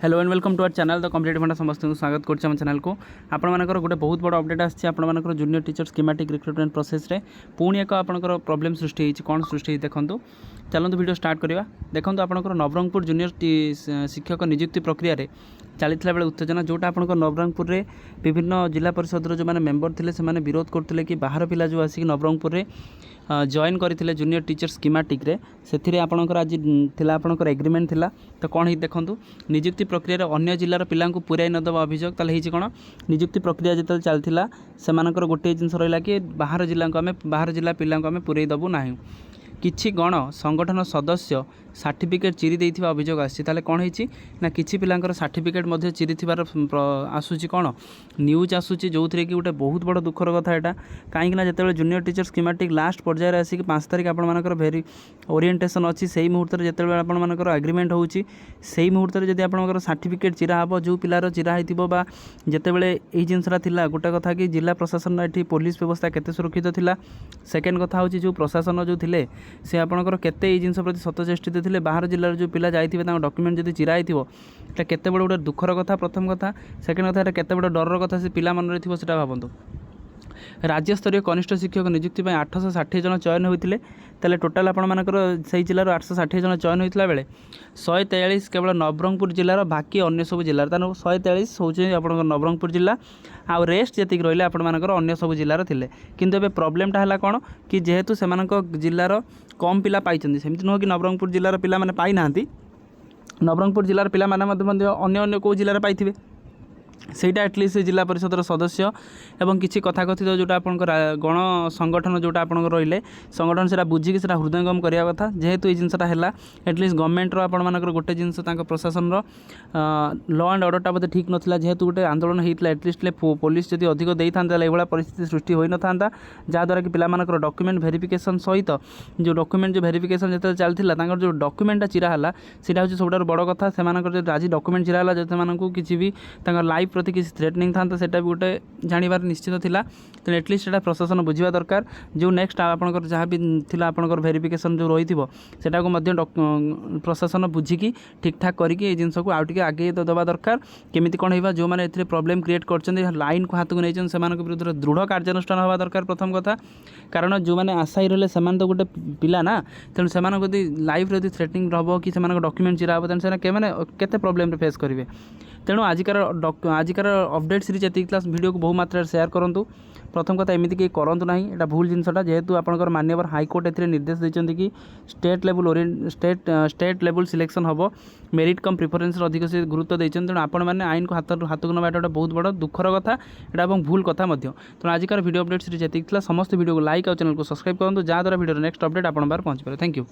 Hello and welcome to our channel the competitive funda समस्त स्वागत कर चैनल को आपंकर गोटे बहुत बड़ अपडेट आपर junior teacher schematic recruitment process रे पुणी एक आपंकर प्रॉब्लम सृष्टि होती कौन सृष्टि देखो चलते वीडियो स्टार्ट करवा देखो आपंकर नवरंगपुर जूनियर शिक्षक नियुक्ति प्रक्रिया रे चलता बेले उत्तेजना जोटा आप नवरंगपुर में विभिन्न जिला परिषद जो मैंने मेम्बर थे से विरोध करते कि बाहर पिला जो आसिक नवरंगपुर में जॉइन करते जूनियर टीचर स्कीमेटिक रे से आपंकर आज थिला आपंकर एग्रीमेंट थिला तो कौन ही देखूँ नियुक्ति प्रक्रिया अन्य जिलार पिला पुराई नदेवा अभियोग ताल कौन नियुक्ति प्रक्रिया जो चलता से गोटे जिनस रहा कि बाहर जिला को आम बाहर जिला पिला आम पुराई देबू ना किछि गण संगठन सदस्य सर्टिफिकेट चिरी देइथिबा अभियोग आछि ताले कोन हेछि ना किछि पिलांकर सर्टिफिकेट मध्ये चिरी थिबार आसुछि कोन न्यूज आसुछि जोथरे कि गोटे बहुत बड़ दुखर कथा एटा काहेकि ना जतेबेले जूनियर टीचर स्कीमेटिक लास्ट पर्यायर आसी कि 5 तारिख आपण मानकर भेरी ओरिएंटेशन अछि सेही मुहूर्त रे जतेबेले आपण मानकर एग्रीमेंट होउछि सेही मुहूर्त रे जदि आपणकर सर्टिफिकेट चिरा हबो जो पिलार चिरा हेतिबो बा जतेबेले एई जिनसरा थिला गोटे कथा कि जिला प्रशासन एठी पुलिस व्यवस्था केते सुरक्षित थिला सेकेंड कथा होछि जो प्रशासन जो थिले से आपणकर केते एई जिनस प्रति सतचेष्टित थे बाहर जिलार जो पिला जाइथिबे तांको डॉक्यूमेंट जदि चिराई थिबो एटा केते बड़ गोटे दुखर कथा प्रथम कथा सेकेंड कथा एटा केते बड़ डरर कथा से पिला मन रे थिबो सेटा भाबंतु राज्य स्तरीय कनिष्ठ शिक्षक नियुक्ति 860 जन चयन होते तेल टोटाल आपर से जिलार 860 जन चयन होता बेले 143 केवल नवरंगपुर जिलार बाकी अन्य सब जिलार 143 हूँ आप नवरंगपुर जिला आउ रेस्ट जी रही आपर अन्य सब जिलार थे किंतु एबे प्रोब्लेमटा है कौन कि जेहेतु से जिलार कम पिला पाई सेमती नुह कि नवरंगपुर जिलार पिला माने पाई नांती नवरंगपुर जिलार पिला माने अन्य कौ जिलार पाइथिबे सेटा एटलिस्ट जिला परिषद सदस्य एवं किसी कथाकथित जोटा आप गण संगठन जोटा आप रही संगठन से बुझिकी से हृदयंगम करने कथा जेहेतु ये जिनसा है एटलिस्ट गवर्नमेंट आपर गोटे जिनस प्रशासन लॉ एंड ऑर्डरटा बोधे ठीक नाला जेहेतु गोटे आंदोलन होता एटलिस्ट पुलिस जब अधिक दे था ये परिस्थिति सृष्टि हो न था जहाँद्वारा कि पिलामानकर डॉक्यूमेंट वेरिफिकेशन सहित जो डॉक्यूमेंट जो वेरिफिकेशन जो चलता जो डॉक्यूमेंटा चिरा है सीटा हूँ सब बड़ कथा से आज डॉक्यूमेंट चिरा है जो किसी भी लाइफ प्रति किसी थ्रेटनिंग था सेटा भी गोटे जानिबार निश्चित थिला तो एटलिस्ट सेटा प्रशासन बुझा दरकार जो नेक्स्ट आपनकर जहाँ भी थिला आपनकर वेरिफिकेशन जो रही सेटा को मध्य प्रशासन बुझिकी ठीक ठाक करके ये जिनस को आगे आगे देवा दरकार केमिति कौन होगा जो मैंने ए प्रॉब्लम क्रिएट कर लाइन को हाथ को नहीं से विरुद्ध दृढ़ कार्यानुष्ठान हवा दरकार प्रथम कथा कारण जो मैंने आशायी रहे से तो गोटे पिला ना तेणु से लाइफ यदि थ्रेटनिंग रहा कि डॉक्यूमेंट चिरा हम तेणु से केते प्रॉब्लम फेस करेंगे तेणु आजिकार अपडेट सीरीज ये क्लास वीडियो को बहु मात्रा शेयर करूँ प्रथम कथा एमती कहीं करूँ ना यहाँ भूल जिनसा जेहेतु आपंकर माननीय हाईकोर्ट ए निर्देश देते कि स्टेट लेवल सिलेक्शन हम मेरिट कम प्रिफरेन्स अधिक से गुरुत्व देते तेणु आपण मैंने आईन को हाथ को नवा बहुत बड़ दुखर कथा यहाँ भूल कथा तेणु आजिकार वीडियो अपडेट सीरीज ये समस्त वीडियो को लाइक और चैनल को सब्सक्राइब करूँ जहाँद्वारा वीडियो नेक्स्ट अपडेट आप पहुँच पारे थैंक यू।